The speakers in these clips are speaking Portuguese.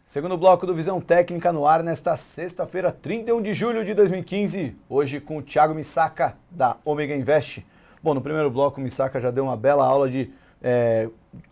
Segundo bloco do Visão Técnica no ar nesta sexta-feira, 31 de julho de 2015. Hoje com o Thiago Misaka, da Omega Invest. Bom, no primeiro bloco o Misaka já deu uma bela aula de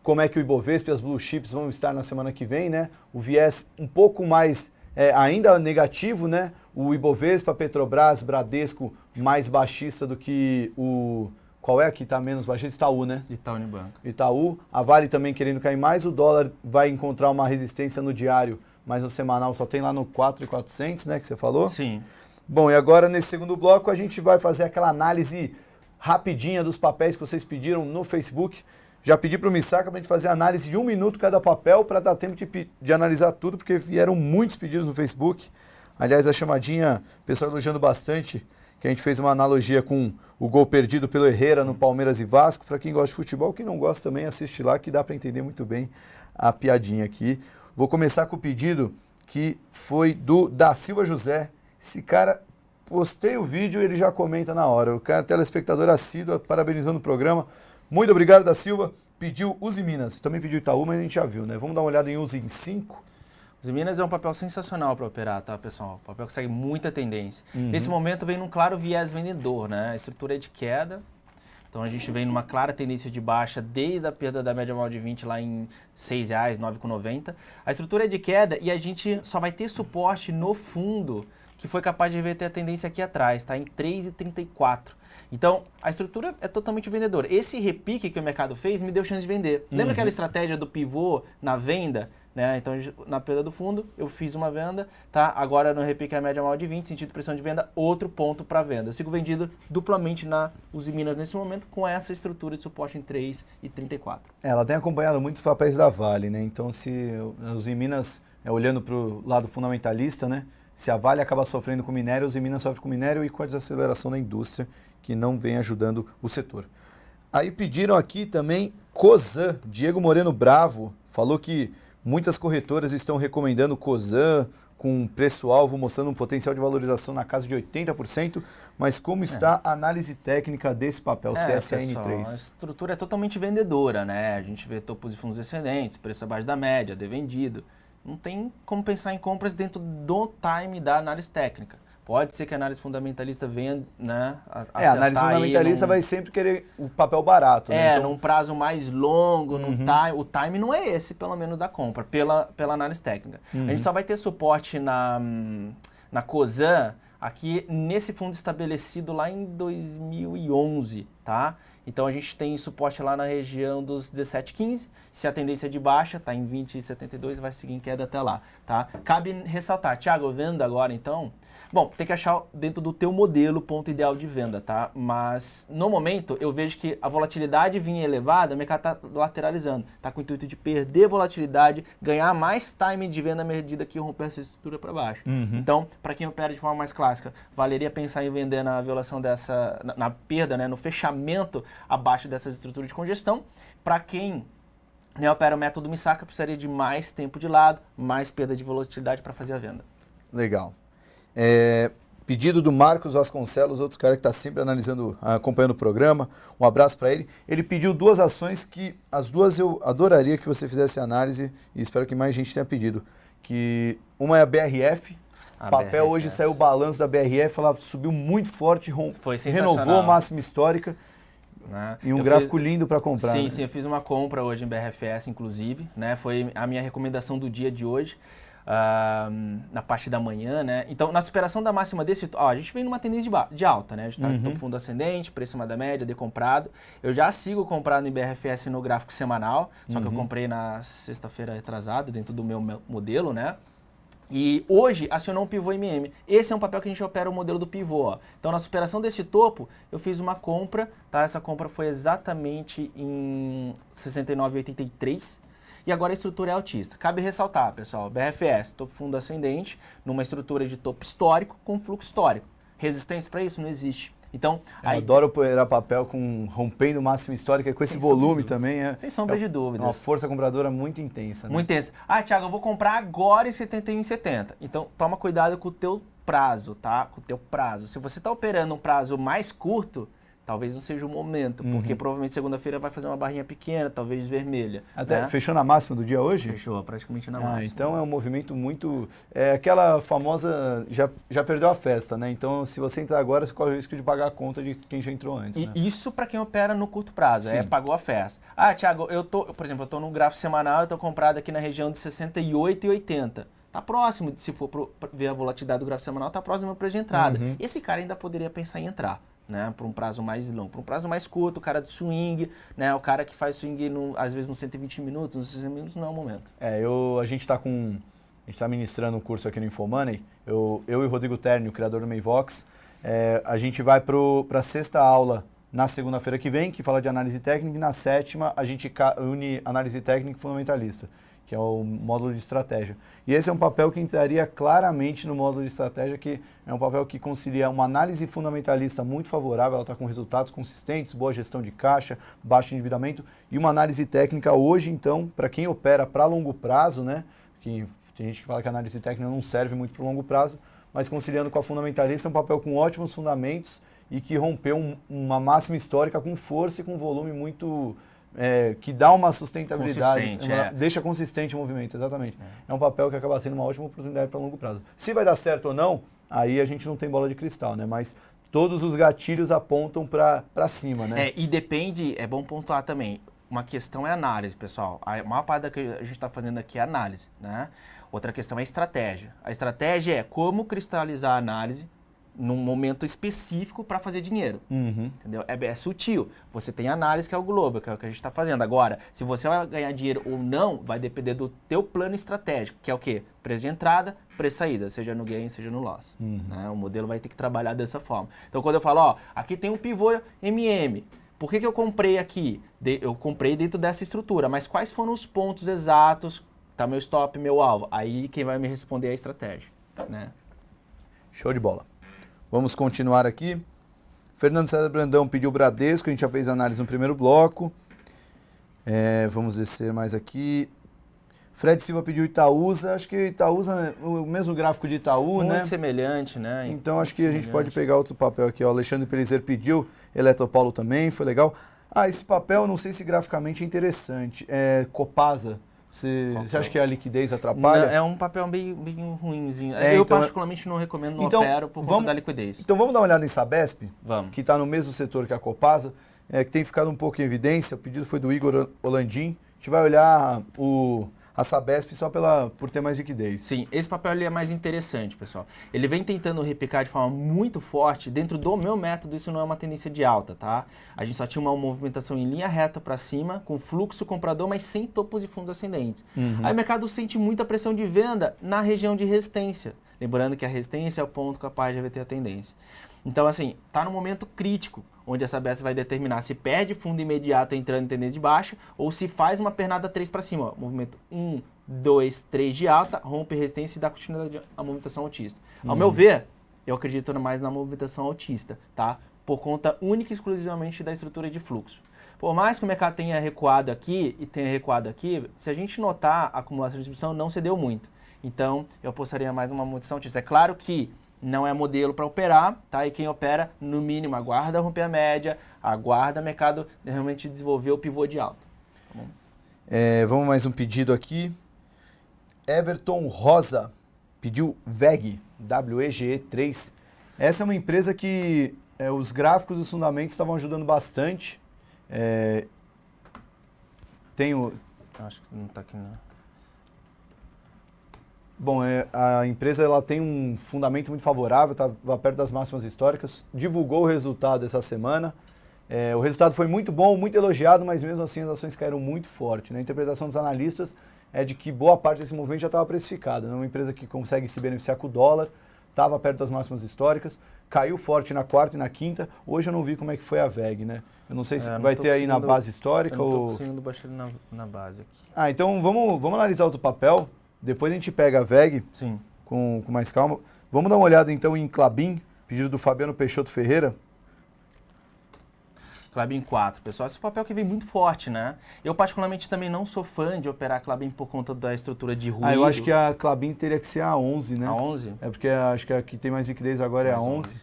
como é que o Ibovespa e as Blue Chips vão estar na semana que vem, né? O viés um pouco mais ainda negativo, né? O Ibovespa, Petrobras, Bradesco mais baixista do que o... Qual é que está menos baixista? Itaú, né? Itaú Unibanco. Itaú. A Vale também querendo cair mais. O dólar vai encontrar uma resistência no diário, mas no semanal só tem lá no 4.400, né? Que você falou? Sim. Bom, e agora nesse segundo bloco a gente vai fazer aquela análise rapidinha dos papéis que vocês pediram no Facebook. Já pedi para o Misaka para a gente fazer análise de 1 minuto cada papel para dar tempo de analisar tudo, porque vieram muitos pedidos no Facebook. Aliás, a chamadinha, o pessoal elogiando bastante, que a gente fez uma analogia com o gol perdido pelo Herrera no Palmeiras e Vasco. Para quem gosta de futebol, quem não gosta também, assiste lá, que dá para entender muito bem a piadinha aqui. Vou começar com o pedido que foi do Da Silva José. Esse cara, postei o vídeo e ele já comenta na hora. O cara, telespectador assíduo, parabenizando o programa. Muito obrigado, Da Silva. Pediu Uzi Minas. Também pediu Itaú, mas a gente já viu, né? Vamos dar uma olhada em Uzi em 5. Uzi Minas é um papel sensacional para operar, tá, pessoal? Um papel que segue muita tendência. Nesse momento vem num claro viés vendedor, né? A estrutura é de queda. Então a gente vem numa clara tendência de baixa desde a perda da média móvel de 20 lá em R$ 6,00, 9,90. A estrutura é de queda e a gente só vai ter suporte no fundo que foi capaz de reverter a tendência aqui atrás, tá? Em 3,34. Então, a estrutura é totalmente vendedora. Esse repique que o mercado fez me deu chance de vender. Lembra aquela estratégia do pivô na venda? Né? Então, na perda do fundo, eu fiz uma venda, tá? Agora no repique a média móvel de 20, sentido pressão de venda, outro ponto para venda. Eu sigo vendido duplamente na Uzi Minas nesse momento com essa estrutura de suporte em 3,34. Ela tem acompanhado muitos papéis da Vale, né? Então, se a Uzi Minas, olhando para o lado fundamentalista, né? Se a Vale acaba sofrendo com minério, a Uzi Minas sofre com minério e com a desaceleração da indústria, que não vem ajudando o setor. Aí pediram aqui também Cosan, Diego Moreno Bravo, falou que muitas corretoras estão recomendando Cosan com preço-alvo, mostrando um potencial de valorização na casa de 80%, mas como está a análise técnica desse papel CSN3? Pessoal, a estrutura é totalmente vendedora, né? A gente vê topos e fundos descendentes, preço abaixo da média, devendido. Não tem como pensar em compras dentro do time da análise técnica. Pode ser que a análise fundamentalista venha, né, a análise fundamentalista vai sempre querer o papel barato. Né? Então, num prazo mais longo, o time não é esse, pelo menos, da compra, pela análise técnica. A gente só vai ter suporte na Cosan aqui nesse fundo estabelecido lá em 2011, tá? Então a gente tem suporte lá na região dos 17,15. Se a tendência é de baixa, tá em 20,72, vai seguir em queda até lá, tá? Cabe ressaltar, Thiago, venda agora então? Bom, tem que achar dentro do teu modelo o ponto ideal de venda, tá? Mas no momento eu vejo que a volatilidade vinha elevada, o mercado tá lateralizando, tá com o intuito de perder volatilidade, ganhar mais time de venda à medida que romper essa estrutura para baixo. Então, para quem opera de forma mais clássica, valeria pensar em vender na violação dessa, na perda, né, no fechamento abaixo dessas estruturas de congestão. Para quem opera o método Misaka, precisaria de mais tempo de lado, mais perda de volatilidade para fazer a venda. Legal. Pedido do Marcos Vasconcelos, outro cara que está sempre acompanhando o programa. Um abraço para ele. Ele pediu 2 ações que as duas eu adoraria que você fizesse análise e espero que mais gente tenha pedido. Que uma é a BRF. Papel hoje saiu o balanço da BRF, ela subiu muito forte, renovou a máxima histórica. Né? E um gráfico lindo para comprar. Sim, né? sim, eu fiz uma compra hoje em BRFS, inclusive, né? Foi a minha recomendação do dia de hoje. Na parte da manhã, né? Então, na superação da máxima desse... a gente vem numa tendência de alta, né? A gente está no topo fundo ascendente, preço acima da média, decomprado. Eu já sigo comprado em BRFS no gráfico semanal, só que eu comprei na sexta-feira retrasada, dentro do meu modelo, né? E hoje acionou um pivô MM. Esse é um papel que a gente opera o modelo do pivô. Ó. Então, na superação desse topo, eu fiz uma compra, tá? Essa compra foi exatamente em 69,83. E agora a estrutura é altista. Cabe ressaltar, pessoal, BRFS, topo fundo ascendente, numa estrutura de topo histórico com fluxo histórico. Resistência para isso não existe. Então, eu adoro operar papel rompendo máxima histórica, com esse volume também. Sem sombra de dúvidas. Uma força compradora muito intensa. Né? Muito intensa. Thiago, eu vou comprar agora em 71,70. Então, toma cuidado com o teu prazo, tá? Com o teu prazo. Se você está operando um prazo mais curto, talvez não seja o momento, porque provavelmente segunda-feira vai fazer uma barrinha pequena, talvez vermelha. Até né? fechou na máxima do dia hoje? Fechou, praticamente na máxima. Então é um movimento muito... É aquela famosa... Já perdeu a festa, né? Então, se você entrar agora, você corre o risco de pagar a conta de quem já entrou antes. E né? isso para quem opera no curto prazo, Sim. pagou a festa. Thiago, por exemplo, eu tô no gráfico semanal, eu tô comprado aqui na região de 68,80. Tá próximo, se for ver a volatilidade do gráfico semanal, tá próximo do meu preço de entrada. Esse cara ainda poderia pensar em entrar. Né, para um prazo mais longo. Para um prazo mais curto, o cara de swing, né, o cara que faz swing às vezes nos 120 minutos, nos 60 minutos não é o momento. A gente está ministrando um curso aqui no Infomoney, eu e o Rodrigo Terni, o criador do Mayvox, a gente vai para a sexta aula na segunda-feira que vem, que fala de análise técnica, e na sétima a gente une análise técnica e fundamentalista, que é o módulo de estratégia. E esse é um papel que entraria claramente no módulo de estratégia, que é um papel que concilia uma análise fundamentalista muito favorável, ela está com resultados consistentes, boa gestão de caixa, baixo endividamento, e uma análise técnica hoje, então, para quem opera para longo prazo, né, que tem gente que fala que a análise técnica não serve muito para o longo prazo, mas conciliando com a fundamentalista, é um papel com ótimos fundamentos e que rompeu uma máxima histórica com força e com volume muito... que dá uma sustentabilidade, deixa consistente o movimento, exatamente. É um papel que acaba sendo uma ótima oportunidade para longo prazo. Se vai dar certo ou não, aí a gente não tem bola de cristal, né? Mas todos os gatilhos apontam para cima, né? E depende, é bom pontuar também, uma questão é análise, pessoal. A maior parte da que a gente está fazendo aqui é análise, né? Outra questão é estratégia. A estratégia é como cristalizar a análise num momento específico para fazer dinheiro, entendeu? É sutil. Você tem análise, que é o Globo, que é o que a gente está fazendo. Agora, se você vai ganhar dinheiro ou não, vai depender do teu plano estratégico, que é o quê? Preço de entrada, preço de saída, seja no gain, seja no loss. Né? O modelo vai ter que trabalhar dessa forma. Então, quando eu falo, aqui tem um pivô MM, por que eu comprei aqui? Eu comprei dentro dessa estrutura, mas quais foram os pontos exatos? Tá meu stop, meu alvo? Aí quem vai me responder é a estratégia, né? Show de bola. Vamos continuar aqui. Fernando César Brandão pediu Bradesco, a gente já fez análise no primeiro bloco. Vamos descer mais aqui. Fred Silva pediu Itaúsa, acho que Itaúsa, o mesmo gráfico de Itaú, né? Muito semelhante, né? Então acho que a gente pode pegar outro papel aqui, ó. Alexandre Pelizer pediu, Eletropaulo também, foi legal. Esse papel, não sei se graficamente é interessante. Copasa. Você acha que a liquidez atrapalha? Não, é um papel bem ruinzinho. Eu particularmente não recomendo, não opero por conta da liquidez. Então vamos dar uma olhada em Sabesp, vamos. Que está no mesmo setor que a Copasa, que tem ficado um pouco em evidência. O pedido foi do Igor Holandim. A gente vai olhar a Sabesp só por ter mais liquidez. Sim, esse papel ele é mais interessante, pessoal. Ele vem tentando replicar de forma muito forte. Dentro do meu método, isso não é uma tendência de alta, tá? A gente só tinha uma movimentação em linha reta para cima, com fluxo comprador, mas sem topos e fundos ascendentes. Aí o mercado sente muita pressão de venda na região de resistência. Lembrando que a resistência é o ponto capaz de reverter a tendência. Então, assim, tá no momento crítico, onde essa BS vai determinar se perde fundo imediato entrando em tendência de baixa ou se faz uma pernada 3 para cima. Ó, movimento 1, 2, 3 de alta, rompe resistência e dá continuidade à movimentação altista. Ao meu ver, eu acredito mais na movimentação altista, tá? Por conta única e exclusivamente da estrutura de fluxo. Por mais que o mercado tenha recuado aqui e tenha recuado aqui, se a gente notar, a acumulação de distribuição não cedeu muito. Então, eu apostaria mais numa movimentação altista. É claro que não é modelo para operar, tá? E quem opera, no mínimo, aguarda romper a média, aguarda o mercado realmente desenvolver o pivô de alta. Tá bom? Vamos mais um pedido aqui. Everton Rosa pediu WEG, WEGE3. Essa é uma empresa que os gráficos e os fundamentos estavam ajudando bastante. Acho que não está aqui, não. Bom, a empresa ela tem um fundamento muito favorável, estava perto das máximas históricas, divulgou o resultado essa semana. O resultado foi muito bom, muito elogiado, mas mesmo assim as ações caíram muito forte, né? A interpretação dos analistas é de que boa parte desse movimento já estava precificada. É uma empresa que consegue se beneficiar com o dólar, estava perto das máximas históricas, caiu forte na quarta e na quinta. Hoje eu não vi como é que foi a WEG, né? Eu não sei se vai ter aí na base histórica ou... Eu não estou conseguindo baixar ele na base aqui. Então vamos analisar outro papel. Depois a gente pega a WEG com mais calma. Vamos dar uma olhada então em Klabin, pedido do Fabiano Peixoto Ferreira. Klabin 4, pessoal, esse papel que vem muito forte, né? Eu particularmente também não sou fã de operar Klabin por conta da estrutura de ruído. Eu acho que a Klabin teria que ser a 11, né? A 11? Porque acho que a que tem mais liquidez agora é a 11.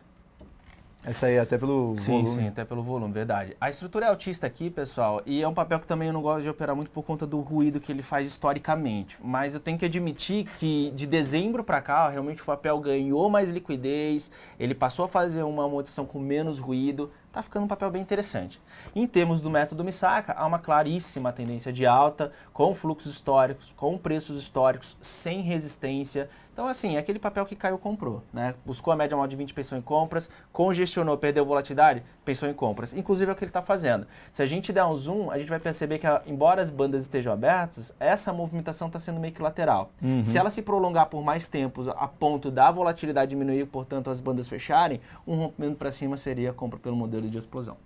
Essa aí até pelo volume. Sim, até pelo volume, verdade. A estrutura é altista aqui, pessoal, e é um papel que também eu não gosto de operar muito por conta do ruído que ele faz historicamente. Mas eu tenho que admitir que de dezembro para cá, realmente o papel ganhou mais liquidez, ele passou a fazer uma amortização com menos ruído, tá ficando um papel bem interessante. Em termos do método Misaka, há uma claríssima tendência de alta, com fluxos históricos, com preços históricos, sem resistência. Então, assim, é aquele papel que caiu, comprou, né? Buscou a média móvel de 20, pensou em compras, congestionou, perdeu volatilidade, pensou em compras. Inclusive é o que ele está fazendo. Se a gente der um zoom, a gente vai perceber que, embora as bandas estejam abertas, essa movimentação está sendo meio que lateral. Se ela se prolongar por mais tempos, a ponto da volatilidade diminuir, portanto as bandas fecharem, um rompimento para cima seria a compra pelo modelo de explosão.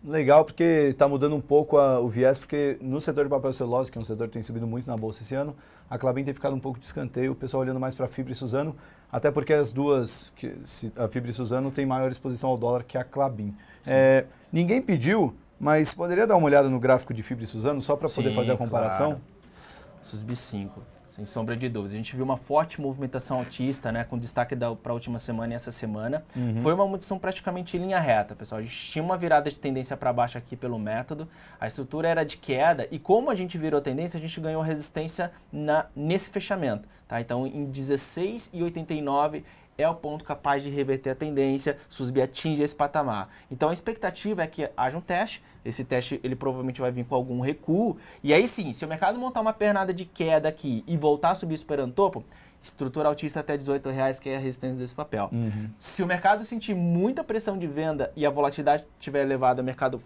Legal, porque está mudando um pouco o viés, porque no setor de papel celulose, que é um setor que tem subido muito na bolsa esse ano, a Klabin tem ficado um pouco de escanteio, o pessoal olhando mais para a Fibra e Suzano, até porque as duas, a Fibra e Suzano, tem maior exposição ao dólar que a Klabin. Ninguém pediu, mas poderia dar uma olhada no gráfico de Fibra e Suzano, só para poder fazer a comparação? Claro. SUSB 5. Sem sombra de dúvidas. A gente viu uma forte movimentação altista, né, com destaque para a última semana e essa semana. Foi uma movimentação praticamente em linha reta, pessoal. A gente tinha uma virada de tendência para baixo aqui pelo método, a estrutura era de queda e como a gente virou tendência, a gente ganhou resistência nesse fechamento. Tá? Então, em 16,89 é o ponto capaz de reverter a tendência, SUSB atinge esse patamar. Então a expectativa é que haja um teste, esse teste ele provavelmente vai vir com algum recuo, e aí sim, se o mercado montar uma pernada de queda aqui e voltar a subir superando topo, estrutura altista até R$18, que é a resistência desse papel. Se o mercado sentir muita pressão de venda e a volatilidade estiver elevada, o mercado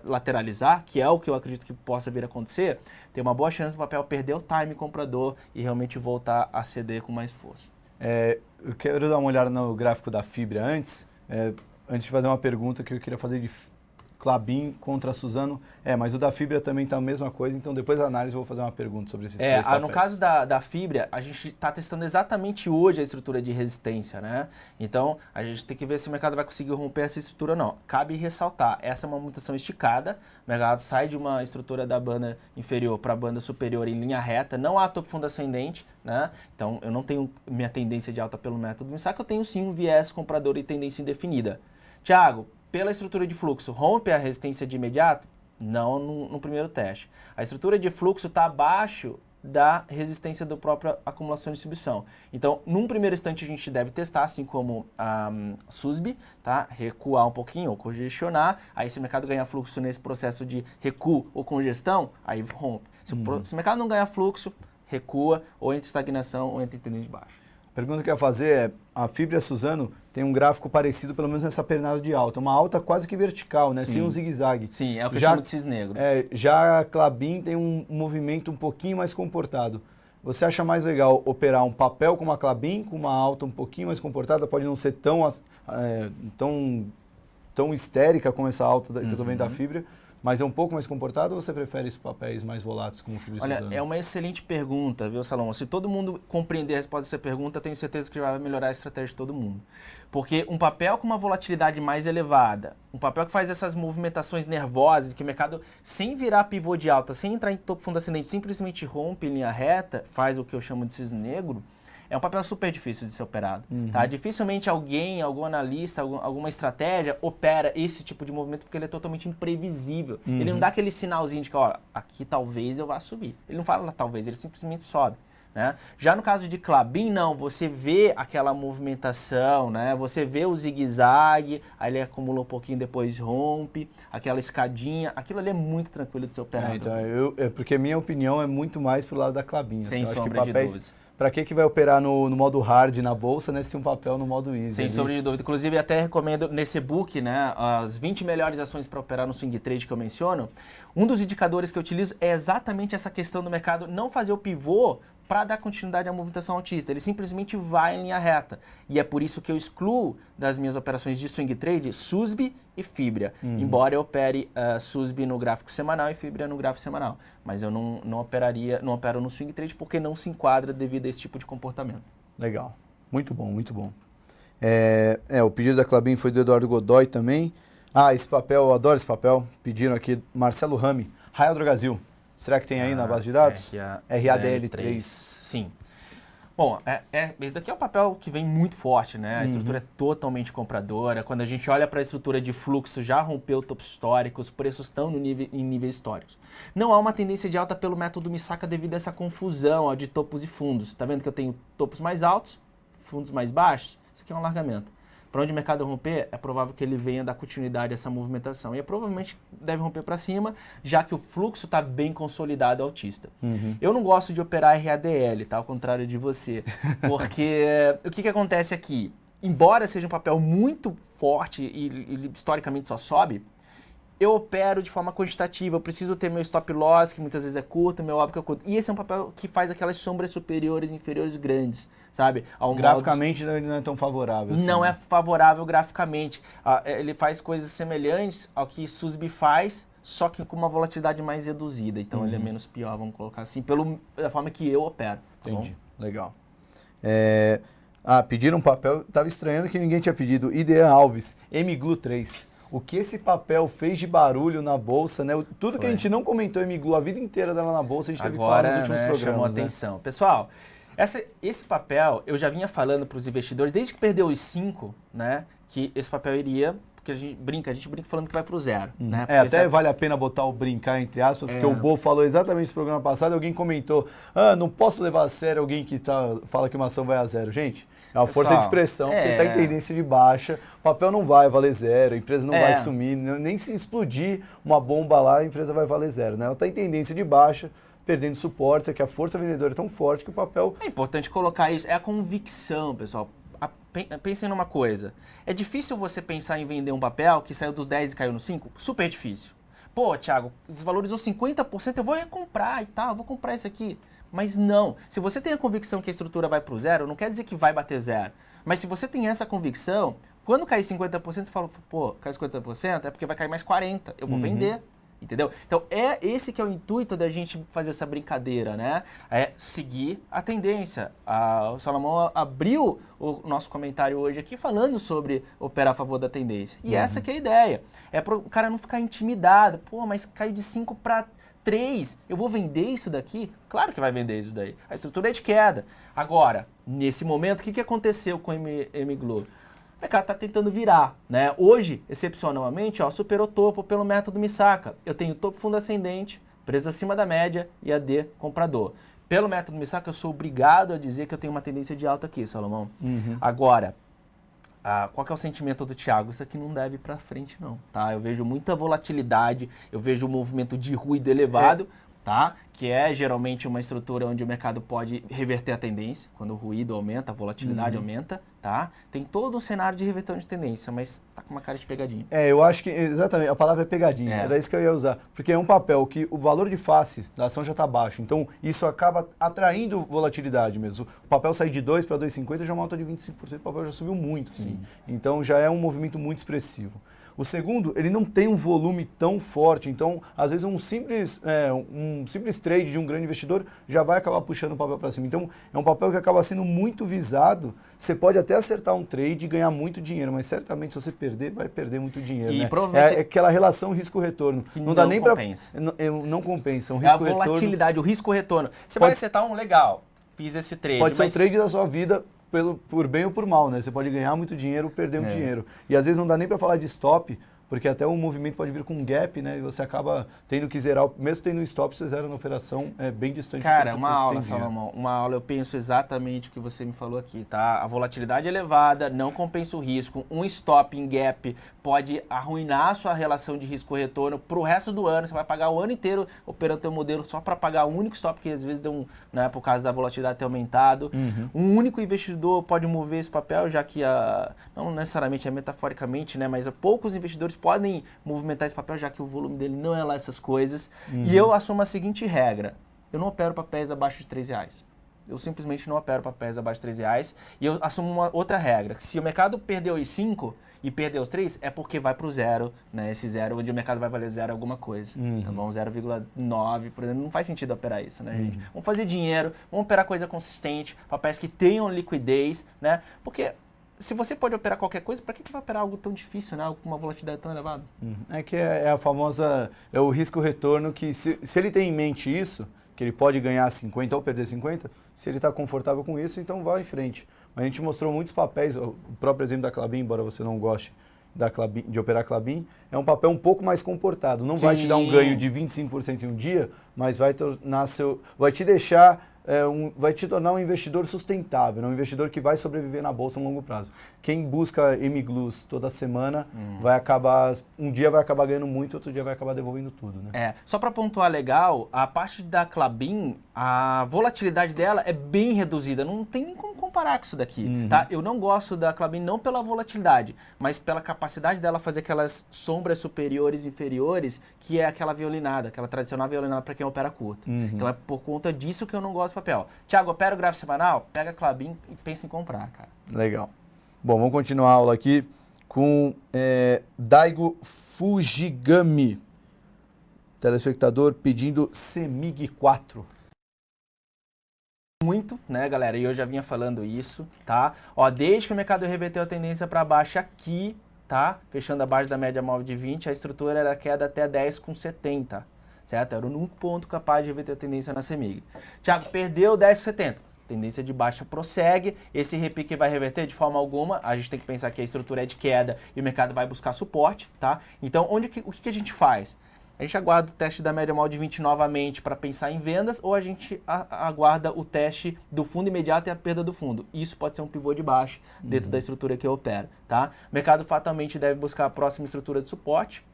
lateralizar, que é o que eu acredito que possa vir a acontecer, tem uma boa chance do papel perder o time comprador e realmente voltar a ceder com mais força. Eu quero dar uma olhada no gráfico da Fibra antes de fazer uma pergunta que eu queria fazer de Klabin contra Suzano. Mas o da Fibra também está a mesma coisa, então depois da análise eu vou fazer uma pergunta sobre esses três papéis. No caso da Fibra, a gente está testando exatamente hoje a estrutura de resistência, né? Então, a gente tem que ver se o mercado vai conseguir romper essa estrutura ou não. Cabe ressaltar, essa é uma mutação esticada, o mercado sai de uma estrutura da banda inferior para a banda superior em linha reta, não há topo fundo ascendente, né? Então, eu não tenho minha tendência de alta pelo método Misaka, eu tenho sim um viés comprador e tendência indefinida. Thiago, pela estrutura de fluxo, rompe a resistência de imediato? Não no primeiro teste. A estrutura de fluxo está abaixo da resistência da própria acumulação e distribuição. Então, num primeiro instante, a gente deve testar, assim como a SUSB, tá? Recuar um pouquinho ou congestionar. Aí, se o mercado ganhar fluxo nesse processo de recuo ou congestão, aí rompe. Se o mercado não ganhar fluxo, recua ou entra em estagnação ou entra em tendência de baixo. A pergunta que eu ia fazer é, a Fibra e a Suzano tem um gráfico parecido, pelo menos nessa pernada de alta. Uma alta quase que vertical, né? Sem um zigue-zague. Sim, é o que eu chamo de cisne negro. Já a Klabin tem um movimento um pouquinho mais comportado. Você acha mais legal operar um papel como a Klabin, com uma alta um pouquinho mais comportada? Pode não ser tão histérica como essa alta que eu estou vendo da Fibra, mas é um pouco mais comportado ou você prefere esses papéis mais voláteis como o Fibra e Suzano? Olha, é uma excelente pergunta, viu, Salomão? Se todo mundo compreender a resposta dessa pergunta, tenho certeza que vai melhorar a estratégia de todo mundo. Porque um papel com uma volatilidade mais elevada, um papel que faz essas movimentações nervosas, que o mercado, sem virar pivô de alta, sem entrar em topo fundo ascendente, simplesmente rompe em linha reta, faz o que eu chamo de cisne negro, é um papel super difícil de ser operado. Tá? Dificilmente algum analista, alguma estratégia opera esse tipo de movimento porque ele é totalmente imprevisível. Ele não dá aquele sinalzinho de que, ó, aqui talvez eu vá subir. Ele não fala talvez, ele simplesmente sobe. Né? Já no caso de Klabin, não, você vê aquela movimentação, né? Você vê o zigue-zague, aí ele acumula um pouquinho, depois rompe, aquela escadinha, aquilo ali é muito tranquilo de ser operado. Então, porque a minha opinião é muito mais pro lado da Klabin. Sem assim, sombra de dúvidas. Para que vai operar no modo hard na bolsa, né, se tem um papel no modo easy? Sem sombra de dúvida. Inclusive, até recomendo nesse e-book, né, as 20 melhores ações para operar no swing trade que eu menciono. Um dos indicadores que eu utilizo é exatamente essa questão do mercado não fazer o pivô para dar continuidade à movimentação altista. Ele simplesmente vai em linha reta. E é por isso que eu excluo das minhas operações de swing trade SUSB e Fibra. Embora eu opere SUSB no gráfico semanal e Fibra no gráfico semanal. Mas eu não opero no swing trade porque não se enquadra devido a esse tipo de comportamento. Legal. Muito bom, muito bom. O pedido da Klabin foi do Eduardo Godoy também. Esse papel, eu adoro esse papel. Pediram aqui, Marcelo Rami, Raia Drogasil. Será que tem aí na base de dados? RADL3. Sim. Bom, esse daqui é um papel que vem muito forte, né? A estrutura é totalmente compradora. Quando a gente olha para a estrutura de fluxo, já rompeu topos históricos, os preços estão em níveis históricos. Não há uma tendência de alta pelo método Misaka devido a essa confusão ó, de topos e fundos. Tá vendo que eu tenho topos mais altos, fundos mais baixos? Isso aqui é um alargamento. Para onde o mercado romper, é provável que ele venha dar continuidade a essa movimentação. E provavelmente deve romper para cima, já que o fluxo está bem consolidado altista. Eu não gosto de operar RADL, tá? Ao contrário de você. Porque o que acontece aqui? Embora seja um papel muito forte e ele historicamente só sobe, eu opero de forma quantitativa, eu preciso ter meu stop loss, que muitas vezes é curto, meu óbvio que é curto. E esse é um papel que faz aquelas sombras superiores e inferiores grandes, sabe? Graficamente não é tão favorável. Assim, não é favorável graficamente. Ele faz coisas semelhantes ao que SUSB faz, só que com uma volatilidade mais reduzida. Então ele é menos pior, vamos colocar assim, da forma que eu opero. Tá Entendi, bom? legal. Pediram um papel, tava estranhando que ninguém tinha pedido. Idean Alves, MGLU 3. O que esse papel fez de barulho na bolsa, né? Tudo que a gente não comentou em MGLU a vida inteira dela na bolsa, a gente teve que falar nos últimos programas. Chamou atenção. Pessoal, esse papel eu já vinha falando para os investidores, desde que perdeu os 5, né? Que esse papel iria, porque a gente brinca falando que vai para o zero. Né? Até vale a pena botar o brincar entre aspas, porque o Bo falou exatamente isso no programa passado, alguém comentou, não posso levar a sério alguém que fala que uma ação vai a zero. Gente, é uma força de expressão, porque está em tendência de baixa, o papel não vai valer zero, a empresa não vai sumir, nem se explodir uma bomba lá, a empresa vai valer zero. Né? Ela está em tendência de baixa, perdendo suporte, é que a força vendedora é tão forte que o papel... É importante colocar isso, é a convicção, pessoal. Pensem numa coisa, é difícil você pensar em vender um papel que saiu dos 10 e caiu no 5? Super difícil. Pô, Thiago, desvalorizou 50%, eu vou recomprar e tal, eu vou comprar isso aqui. Mas não, se você tem a convicção que a estrutura vai para o zero, não quer dizer que vai bater zero. Mas se você tem essa convicção, quando cair 50%, você fala, pô, cai 50%, é porque vai cair mais 40%, eu vou vender. Entendeu? Então, esse que é o intuito da gente fazer essa brincadeira, né? É seguir a tendência. O Salomão abriu o nosso comentário hoje aqui falando sobre operar a favor da tendência. E essa que é a ideia. É para o cara não ficar intimidado. Pô, mas caiu de 5 para 3. Eu vou vender isso daqui? Claro que vai vender isso daí. A estrutura é de queda. Agora, nesse momento, o que aconteceu com o MGLU? O mercado está tentando virar, né? Hoje, excepcionalmente, superou o topo pelo método Misaka. Eu tenho topo fundo ascendente, preço acima da média e AD comprador. Pelo método Misaka, eu sou obrigado a dizer que eu tenho uma tendência de alta aqui, Salomão. Agora, qual que é o sentimento do Thiago? Isso aqui não deve ir para frente, não. Tá? Eu vejo muita volatilidade, eu vejo um movimento de ruído elevado, tá? Que é geralmente uma estrutura onde o mercado pode reverter a tendência, quando o ruído aumenta, a volatilidade aumenta, tá? Tem todo um cenário de reversão de tendência, mas tá com uma cara de pegadinha. Eu acho que, exatamente, a palavra é pegadinha, era isso que eu ia usar, porque é um papel que o valor de face da ação já está baixo, então isso acaba atraindo volatilidade mesmo. O papel sair de 2 para 2,50 já é uma alta de 25%, o papel já subiu muito, sim. Então já é um movimento muito expressivo. O segundo, ele não tem um volume tão forte, então às vezes um simples trade de um grande investidor já vai acabar puxando o papel para cima. Então é um papel que acaba sendo muito visado, você pode até acertar um trade e ganhar muito dinheiro, mas certamente se você perder, vai perder muito dinheiro. E né? provavelmente É aquela relação risco-retorno. Não dá nem para... Não compensa. É a volatilidade, o risco-retorno. Você vai acertar legal, fiz esse trade. Pode ser o trade da sua vida, por bem ou por mal, né? Você pode ganhar muito dinheiro ou perder muito dinheiro. E às vezes não dá nem para falar de stop, porque até o movimento pode vir com um gap, né? E você acaba tendo que zerar, mesmo tendo um stop, você zera na operação, é bem distante. Cara, uma aula, Salomão, uma aula, eu penso exatamente o que você me falou aqui, tá? A volatilidade elevada, não compensa o risco, um stop em gap pode arruinar a sua relação de risco-retorno pro resto do ano, você vai pagar o ano inteiro operando teu modelo só para pagar um único stop, que às vezes deu né, por causa da volatilidade ter aumentado. Um único investidor pode mover esse papel, já que, não necessariamente é metaforicamente, né, mas poucos investidores podem movimentar esse papel, já que o volume dele não é lá essas coisas. E eu assumo a seguinte regra, eu não opero papéis abaixo de R$3. Eu simplesmente não opero papéis abaixo de R$3 e eu assumo uma outra regra, que se o mercado perdeu os 5 e perdeu os 3, é porque vai para o zero, né? Esse zero, onde o mercado vai valer zero alguma coisa, tá bom? 0,9, por exemplo, não faz sentido operar isso, né, gente? Vamos fazer dinheiro, vamos operar coisa consistente, papéis que tenham liquidez, né? Porque se você pode operar qualquer coisa, para que vai operar algo tão difícil, né? Algo com uma volatilidade tão elevada? É que é a famosa, é o risco-retorno que se ele tem em mente isso, que ele pode ganhar 50 ou perder 50, se ele está confortável com isso, então vai em frente. A gente mostrou muitos papéis, o próprio exemplo da Klabin, embora você não goste de operar Klabin, é um papel um pouco mais comportado. Não vai te dar um ganho de 25% em um dia, mas vai te deixar, vai te tornar um investidor sustentável, um investidor que vai sobreviver na bolsa a longo prazo. Quem busca MGLUs toda semana vai acabar, um dia vai acabar ganhando muito, outro dia vai acabar devolvendo tudo, né? Só para pontuar legal, a parte da Klabin, a volatilidade dela é bem reduzida, não tem nem como comparar com isso daqui, tá? Eu não gosto da Klabin não pela volatilidade, mas pela capacidade dela fazer aquelas sombras superiores e inferiores, que é aquela violinada, aquela tradicional violinada para quem opera curto. Então é por conta disso que eu não gosto do papel. Thiago, opera o gráfico semanal? Pega a Klabin e pensa em comprar, cara. Legal. Bom, vamos continuar a aula aqui com Daigo Fujigami, telespectador pedindo CEMIG 4. Muito, né, galera? E eu já vinha falando isso, tá? Ó, desde que o mercado reverteu a tendência para baixo aqui, tá? Fechando abaixo da média móvel de 20, a estrutura era queda até 10,70, certo? Era o único ponto capaz de reverter a tendência na CEMIG. Thiago, perdeu 10,70. Tendência de baixa prossegue, esse repique vai reverter de forma alguma, a gente tem que pensar que a estrutura é de queda e o mercado vai buscar suporte, tá? Então, o que a gente faz? A gente aguarda o teste da média móvel de 20 novamente para pensar em vendas, ou a gente aguarda o teste do fundo imediato e a perda do fundo. Isso pode ser um pivô de baixa dentro da estrutura que eu opero, tá? O mercado fatalmente deve buscar a próxima estrutura de suporte,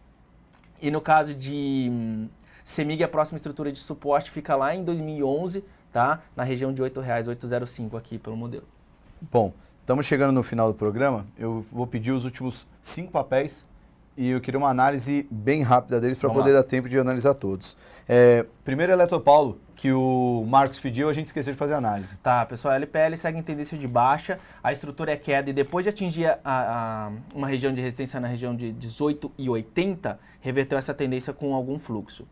e no caso de CEMIG, a próxima estrutura de suporte fica lá em 2011, tá? Na região de R$ 8,805 aqui pelo modelo. Bom, estamos chegando no final do programa. Eu vou pedir os últimos 5 papéis e eu queria uma análise bem rápida deles para poder dar tempo de analisar todos. Primeiro, Eletropaulo, que o Marcos pediu, a gente esqueceu de fazer análise. Tá, pessoal, a LPL segue em tendência de baixa, a estrutura é queda e depois de atingir uma região de resistência na região de 18,80, reverteu essa tendência com algum fluxo.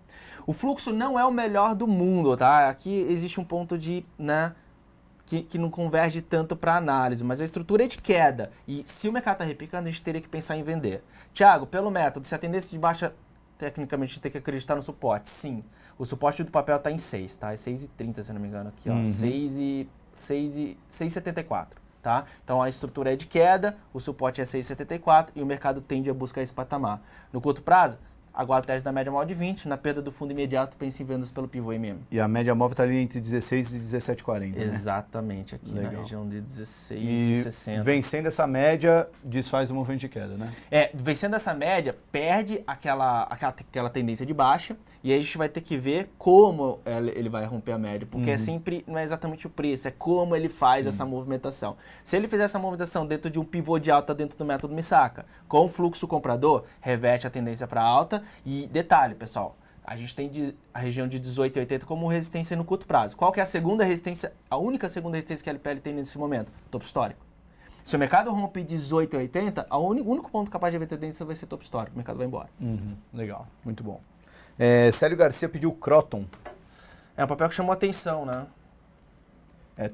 O fluxo não é o melhor do mundo, tá? Aqui existe um ponto de, que não converge tanto para análise, mas a estrutura é de queda. E se o mercado está repicando, a gente teria que pensar em vender. Thiago, pelo método, se a tendência de baixa, tecnicamente, a gente tem que acreditar no suporte. Sim, o suporte do papel está em 6, tá? É 6,30, se não me engano, aqui, ó. 6,74, tá? Então a estrutura é de queda, o suporte é 6,74 e o mercado tende a buscar esse patamar. No curto prazo, aguarda o teste da média móvel de 20, na perda do fundo imediato, pense em vendas pelo pivô MM. E a média móvel está ali entre 16 e 17,40, né? Exatamente, aqui na região de 16 e 60. Vencendo essa média, desfaz o movimento de queda, né? Vencendo essa média, perde aquela tendência de baixa, e aí a gente vai ter que ver como ele vai romper a média, porque não é exatamente o preço, é como ele faz essa movimentação. Se ele fizer essa movimentação dentro de um pivô de alta dentro do método Misaka, com fluxo comprador, reverte a tendência para alta. E detalhe, pessoal, a gente tem a região de 18,80 como resistência no curto prazo. Qual que é a segunda resistência, a única segunda resistência que a LPL tem nesse momento? Topo histórico. Se o mercado rompe 18,80, o único ponto capaz de reverter tendência vai ser topo histórico, o mercado vai embora. Legal, muito bom. Célio Garcia pediu Croton. É um papel que chamou atenção, né?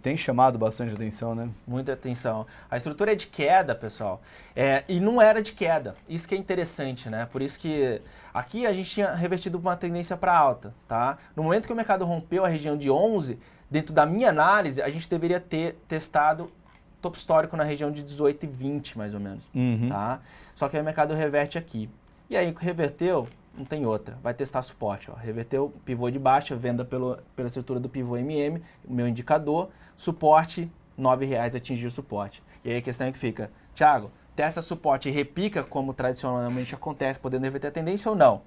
Tem chamado bastante atenção, né? Muita atenção. A estrutura é de queda, pessoal. E não era de queda. Isso que é interessante, né? Por isso que aqui a gente tinha revertido uma tendência para alta, tá? No momento que o mercado rompeu a região de 11, dentro da minha análise, a gente deveria ter testado topo histórico na região de 18,20, mais ou menos, tá? Só que aí o mercado reverte aqui. E aí, reverteu, não tem outra. Vai testar suporte, ó. Reverteu, pivô de baixa, venda pela estrutura do pivô MM, o meu indicador, suporte, R$ 9,00 atingiu o suporte. E aí a questão é que fica, Thiago, testa suporte e repica, como tradicionalmente acontece, podendo reverter a tendência ou não?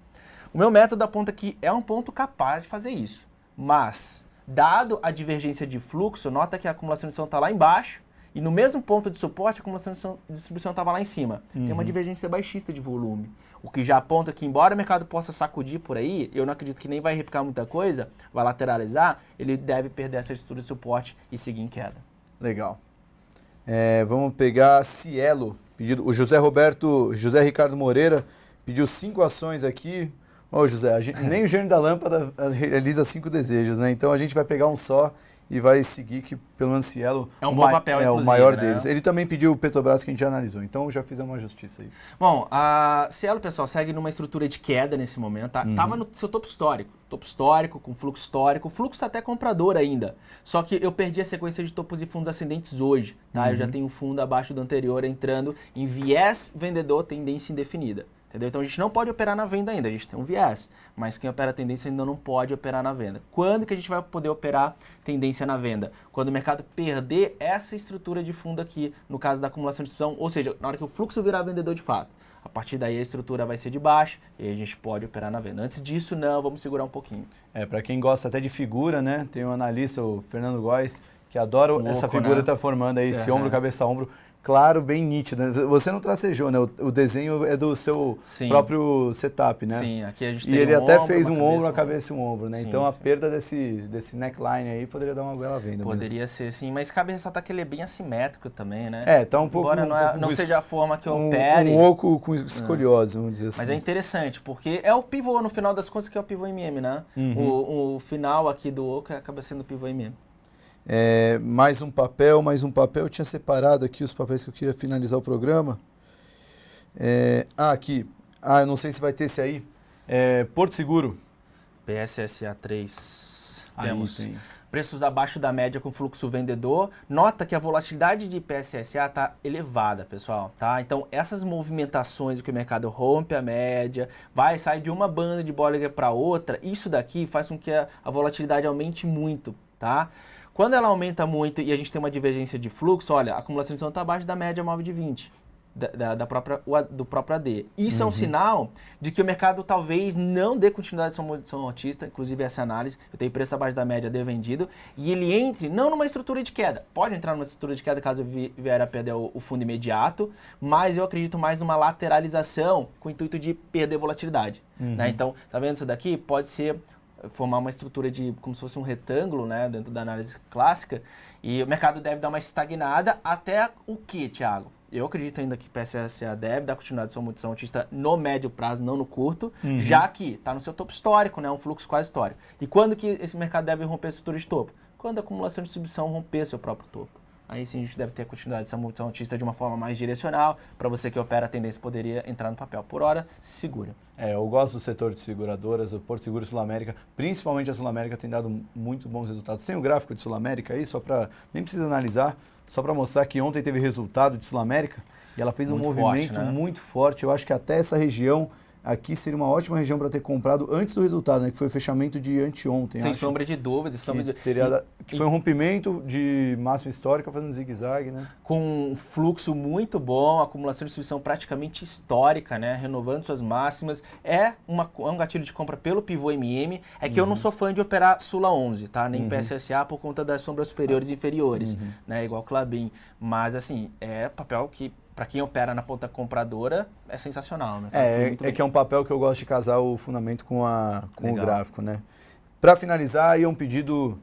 O meu método aponta que é um ponto capaz de fazer isso. Mas, dado a divergência de fluxo, nota que a acumulação de distribuição está lá embaixo, e no mesmo ponto de suporte, a acumulação de distribuição estava lá em cima. Tem uma divergência baixista de volume. O que já aponta que, embora o mercado possa sacudir por aí, eu não acredito que nem vai repicar muita coisa, vai lateralizar, ele deve perder essa estrutura de suporte e seguir em queda. Legal. Vamos pegar Cielo. O José Ricardo Moreira pediu 5 ações aqui. Ô, José, nem o gênio da lâmpada realiza 5 desejos, né? Então a gente vai pegar um só e vai seguir que, pelo menos, Cielo é um bom papel, é o maior deles. Ele também pediu o Petrobras, que a gente já analisou, então já fizemos uma justiça aí. Bom, a Cielo, pessoal, segue numa estrutura de queda nesse momento, tá? Tava no seu topo histórico, com fluxo histórico, o fluxo tá até comprador ainda. Só que eu perdi a sequência de topos e fundos ascendentes hoje, tá? Eu já tenho um fundo abaixo do anterior entrando em viés vendedor, tendência indefinida. Entendeu? Então a gente não pode operar na venda ainda, a gente tem um viés, mas quem opera tendência ainda não pode operar na venda. Quando que a gente vai poder operar tendência na venda? Quando o mercado perder essa estrutura de fundo aqui, no caso da acumulação de instituição, ou seja, na hora que o fluxo virar vendedor de fato. A partir daí a estrutura vai ser de baixa e aí a gente pode operar na venda. Antes disso, não, vamos segurar um pouquinho. Para quem gosta até de figura, né? Tem um analista, o Fernando Góes, que adora essa figura que tá formando aí, esse ombro, cabeça, ombro. Claro, bem nítido. Você não tracejou, né? O desenho é do seu próprio setup, né? Sim, aqui a gente tem E ele um até ombro, fez um ombro, cabeça, a cabeça e um ombro, né? Sim, então a perda desse neckline aí poderia dar uma bela venda. Poderia ser, sim. Mas cabe ressaltar que ele é bem assimétrico também, né? Tá um pouco... Embora não seja a forma que opere... Um oco com escoliose, vamos dizer assim. Mas é interessante, porque é o pivô, no final das contas, que é o pivô MM, né? O final aqui do oco acaba sendo o pivô MM. Mais um papel. Eu tinha separado aqui os papéis que eu queria finalizar o programa. Aqui. Eu não sei se vai ter esse aí. Porto Seguro. PSSA 3. Aí Temos tem. preços abaixo da média com fluxo vendedor. Nota que a volatilidade de PSSA está elevada, pessoal. Tá? Então, essas movimentações que o mercado rompe a média, sai de uma banda de Bollinger para outra, isso daqui faz com que a volatilidade aumente muito. Tá? Quando ela aumenta muito e a gente tem uma divergência de fluxo, olha, a acumulação de instituição está abaixo da média móvel de 20, do próprio AD. Isso é um sinal de que o mercado talvez não dê continuidade à sua munição altista, inclusive essa análise, eu tenho preço abaixo da média de vendido, e ele entre não numa estrutura de queda, pode entrar numa estrutura de queda caso vier a perder o fundo imediato, mas eu acredito mais numa lateralização com o intuito de perder volatilidade. Né? Então, tá vendo isso daqui? Pode ser formar uma estrutura de como se fosse um retângulo, né, dentro da análise clássica, e o mercado deve dar uma estagnada até o quê, Thiago? Eu acredito ainda que PSSA deve dar continuidade à sua munição altista no médio prazo, não no curto, já que está no seu topo histórico, né, um fluxo quase histórico. E quando que esse mercado deve romper a estrutura de topo? Quando a acumulação de distribuição romper seu próprio topo. Aí sim a gente deve ter a continuidade dessa munição altista de uma forma mais direcional. Para você que opera a tendência, poderia entrar no papel. Por hora, segura. Eu gosto do setor de seguradoras, o Porto Seguro e Sul América, principalmente a Sul América tem dado muito bons resultados. Tem o gráfico de Sul América aí, nem precisa analisar, só para mostrar que ontem teve resultado de Sul América e ela fez um movimento muito forte. Eu acho que até essa região aqui seria uma ótima região para ter comprado antes do resultado, né? Que foi o fechamento de anteontem. Sem sombra de dúvida. Que foi um rompimento de máxima histórica fazendo zigue-zague, né? Com um fluxo muito bom, acumulação de distribuição praticamente histórica, né? Renovando suas máximas. É um gatilho de compra pelo pivô MM. É que eu não sou fã de operar Sula 11, tá? Nem PSSA por conta das sombras superiores e inferiores, né? Igual Clabin. Mas, assim, é papel que, para quem opera na ponta compradora, é sensacional, né? Que é um papel que eu gosto de casar o fundamento com o gráfico, né? Para finalizar, aí é um pedido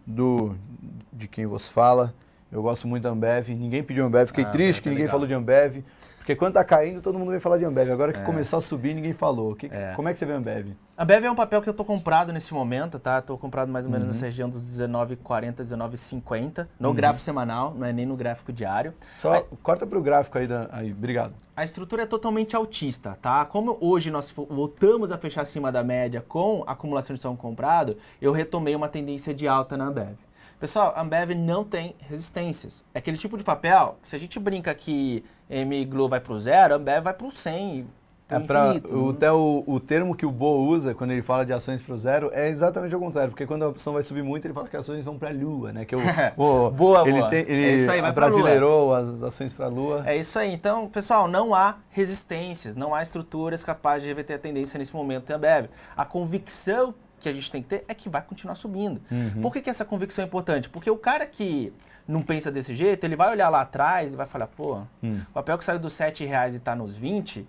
de quem vos fala. Eu gosto muito da Ambev. Ninguém pediu Ambev. Fiquei triste que ninguém falou de Ambev. Porque quando tá caindo, todo mundo vem falar de Ambev. Agora que começou a subir, ninguém falou. Como é que você vê a Ambev? A Ambev é um papel que eu tô comprado nesse momento, tá? Tô comprado mais ou menos nessa região dos 19,40, 19,50 no gráfico semanal, não é nem no gráfico diário. Corta pro gráfico aí, obrigado. A estrutura é totalmente altista, tá? Como hoje nós voltamos a fechar acima da média com a acumulação de ação comprado, eu retomei uma tendência de alta na Ambev. Pessoal, a Ambev não tem resistências. É aquele tipo de papel que se a gente brinca que MGLO vai pro 0, a Ambev vai pro 100, o termo que o Bo usa quando ele fala de ações pro 0 é exatamente o contrário, porque quando a ação vai subir muito, ele fala que as ações vão pra Lua, né? Que ele isso aí, vai brasileirou as ações pra Lua. É isso aí. Então, pessoal, não há resistências, não há estruturas capazes de reverter a tendência nesse momento da Ambev. A convicção que a gente tem que ter é que vai continuar subindo. Por que essa convicção é importante? Porque o cara que não pensa desse jeito, ele vai olhar lá atrás e vai falar, o papel que saiu dos R$7 e está nos 20,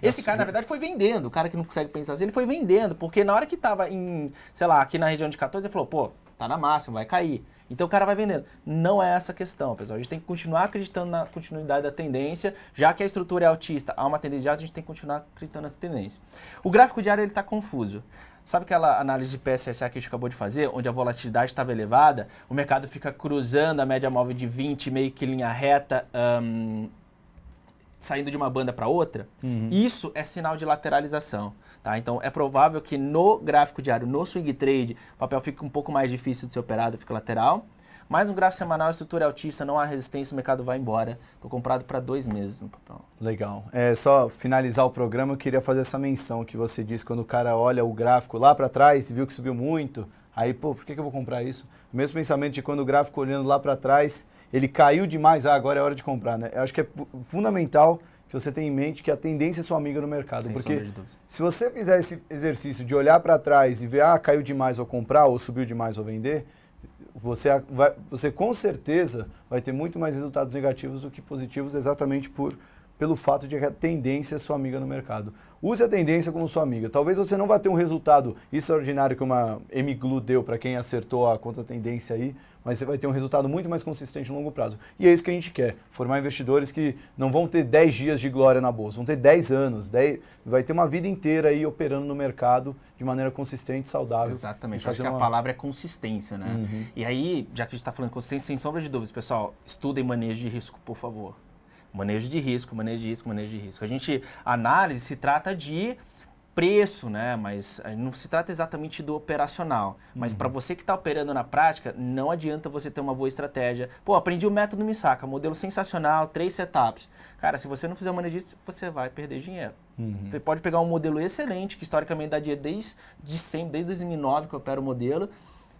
esse cara, na verdade, foi vendendo. O cara que não consegue pensar assim, ele foi vendendo, porque na hora que estava em, sei lá, aqui na região de 14, ele falou, tá na máxima, vai cair. Então o cara vai vendendo. Não é essa a questão, pessoal. A gente tem que continuar acreditando na continuidade da tendência, já que a estrutura é altista, há uma tendência de alta, a gente tem que continuar acreditando nessa tendência. O gráfico diário ele está confuso. Sabe aquela análise de PSSA que a gente acabou de fazer, onde a volatilidade estava elevada, o mercado fica cruzando a média móvel de 20, meio que linha reta, saindo de uma banda para outra? Isso é sinal de lateralização. Tá? Então é provável que no gráfico diário, no swing trade, o papel fique um pouco mais difícil de ser operado, fica lateral. Mas no gráfico semanal, a estrutura é altista, não há resistência, o mercado vai embora. Estou comprado para 2 meses no papel. Legal. Só finalizar o programa, eu queria fazer essa menção que você disse, quando o cara olha o gráfico lá para trás e viu que subiu muito, aí, pô, por que eu vou comprar isso? O mesmo pensamento de quando o gráfico olhando lá para trás, ele caiu demais, agora é hora de comprar, né? Eu acho que é fundamental que você tenha em mente que a tendência é sua amiga no mercado. Sem porque sombra de dúvida. se você fizer esse exercício de olhar para trás e ver, caiu demais, vou comprar, ou subiu demais, vou vender, você com certeza vai ter muito mais resultados negativos do que positivos, exatamente pelo fato de que a tendência é sua amiga no mercado. Use a tendência como sua amiga. Talvez você não vá ter um resultado extraordinário que uma MGLU deu para quem acertou a contra-tendência aí, mas você vai ter um resultado muito mais consistente no longo prazo. E é isso que a gente quer, formar investidores que não vão ter 10 dias de glória na bolsa, vão ter 10 anos, vai ter uma vida inteira aí operando no mercado de maneira consistente, saudável. Exatamente, eu acho que a palavra é consistência, né? E aí, já que a gente está falando de consistência, sem sombra de dúvidas, pessoal, estudem manejo de risco, por favor. Manejo de risco, manejo de risco, manejo de risco. A análise se trata de preço, né? Mas não se trata exatamente do operacional. Mas para você que está operando na prática, não adianta você ter uma boa estratégia. Pô, aprendi o método Misaka, modelo sensacional, 3 setups. Cara, se você não fizer o manejo disso, você vai perder dinheiro. Você pode pegar um modelo excelente, que historicamente dá dinheiro desde 2009 que eu opero o modelo,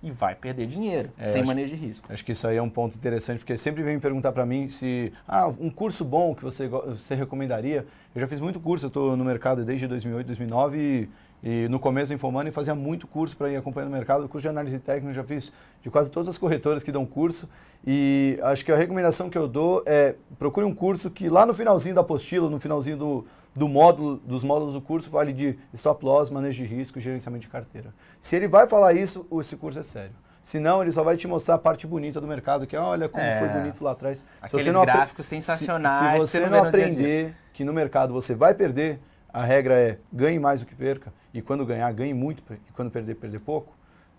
e vai perder dinheiro, sem manejo de risco. Acho que isso aí é um ponto interessante, porque sempre vem perguntar para mim se um curso bom que você recomendaria. Eu já fiz muito curso, eu estou no mercado desde 2008, 2009 e no começo do Infomoney fazia muito curso para ir acompanhando o mercado. O curso de análise técnica eu já fiz de quase todas as corretoras que dão curso e acho que a recomendação que eu dou é procure um curso que lá no finalzinho da apostila, no finalzinho dos módulos do curso, fale de stop loss, manejo de risco e gerenciamento de carteira. Se ele vai falar isso, esse curso é sério. Senão, ele só vai te mostrar a parte bonita do mercado, que olha como foi bonito lá atrás. Aqueles gráficos sensacionais. Se você não aprender que no mercado você vai perder, a regra é ganhe mais do que perca, e quando ganhar, ganhe muito, e quando perder, perder pouco,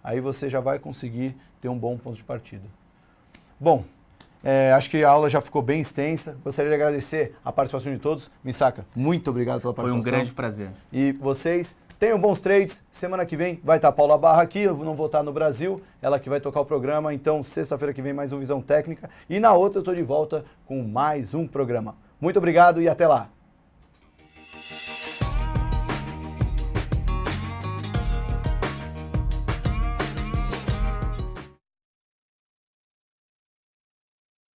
aí você já vai conseguir ter um bom ponto de partida. Bom, acho que a aula já ficou bem extensa. Gostaria de agradecer a participação de todos. Misaka, muito obrigado pela participação. Foi um grande prazer. E vocês tenham bons trades. Semana que vem vai estar a Paula Barra aqui. Eu não vou estar no Brasil. Ela que vai tocar o programa. Então, sexta-feira que vem, mais um Visão Técnica. E na outra eu estou de volta com mais um programa. Muito obrigado e até lá.